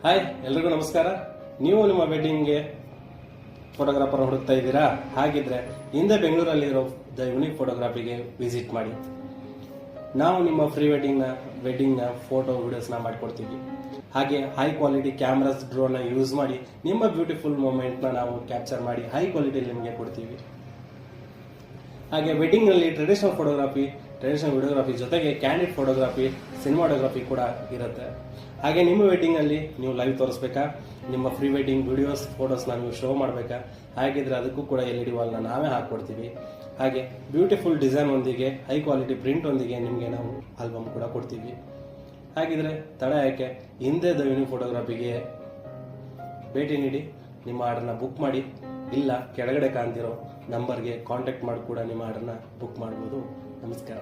Hi, ಎಲ್ರಿಗೂ ನಮಸ್ಕಾರ. ನೀವು ನಿಮ್ಮ ವೆಡ್ಡಿಂಗ್ಗೆ ಫೋಟೋಗ್ರಾಫರ್ ಹುಡುಕ್ತಾ ಇದ್ದೀರಾ? ಹಾಗಿದ್ರೆ ಹಿಂದೆ ಬೆಂಗಳೂರಲ್ಲಿರೋ ದ ಯುನಿಕ್ ಫೋಟೋಗ್ರಫಿಗೆ ವಿಸಿಟ್ ಮಾಡಿ. ನಾವು ನಿಮ್ಮ ಪ್ರೀ ವೆಡ್ಡಿಂಗ್ನ ಫೋಟೋ ವಿಡಿಯೋಸ್ನ ಮಾಡಿಕೊಡ್ತೀವಿ. ಹಾಗೆ ಹೈ ಕ್ವಾಲಿಟಿ ಕ್ಯಾಮ್ರಾಸ್, ಡ್ರೋನ್ನ ಯೂಸ್ ಮಾಡಿ ನಿಮ್ಮ ಬ್ಯೂಟಿಫುಲ್ ಮೂಮೆಂಟ್ನ ನಾವು ಕ್ಯಾಪ್ಚರ್ ಮಾಡಿ ಹೈ ಕ್ವಾಲಿಟಿಯಲ್ಲಿ ನಿಮಗೆ ಕೊಡ್ತೀವಿ. ಹಾಗೆ ವೆಡ್ಡಿಂಗ್ನಲ್ಲಿ ಟ್ರೆಡಿಷನಲ್ ವಿಡಿಯೋಗ್ರಫಿ ಜೊತೆಗೆ ಕ್ಯಾಂಡಿಡ್ ಫೋಟೋಗ್ರಫಿ, ಸಿನಿಮಾಟೋಗ್ರಫಿ ಕೂಡ ಇರುತ್ತೆ. ಹಾಗೆ ನಿಮ್ಮ ವೆಡ್ಡಿಂಗಲ್ಲಿ ನೀವು ಲೈವ್ ತೋರಿಸ್ಬೇಕಾ, ನಿಮ್ಮ ಪ್ರೀ ವೆಡ್ಡಿಂಗ್ ವಿಡಿಯೋಸ್ ಫೋಟೋಸ್ನ ನೀವು ಶೋ ಮಾಡಬೇಕಾ? ಹಾಗಿದ್ರೆ ಅದಕ್ಕೂ ಕೂಡ LED ವಾಲ್ನ ನಾವೇ ಹಾಕ್ಕೊಡ್ತೀವಿ. ಹಾಗೆ ಬ್ಯೂಟಿಫುಲ್ ಡಿಸೈನ್ ಒಂದಿಗೆ, ಹೈ ಕ್ವಾಲಿಟಿ ಪ್ರಿಂಟ್ ಒಂದಿಗೆ ನಿಮಗೆ ನಾವು ಆಲ್ಬಮ್ ಕೂಡ ಕೊಡ್ತೀವಿ. ಹಾಗಿದ್ರೆ ತಡ ಯಾಕೆ, ಹಿಂದೆ ದ ಯುನಿಕ್ ಫೋಟೋಗ್ರಫಿಗೆ ಭೇಟಿ ನೀಡಿ ನಿಮ್ಮ ಆರ್ಡರ್ನ ಬುಕ್ ಮಾಡಿ. ಇಲ್ಲ, ಕೆಳಗಡೆ ಕಾಣ್ತಿರೋ ನಂಬರ್ಗೆ ಕಾಂಟ್ಯಾಕ್ಟ್ ಮಾಡಿ ಕೂಡ ನಿಮ್ಮ ಆರ್ಡರ್ನ ಬುಕ್ ಮಾಡ್ಬೋದು. ನಮಸ್ಕಾರ.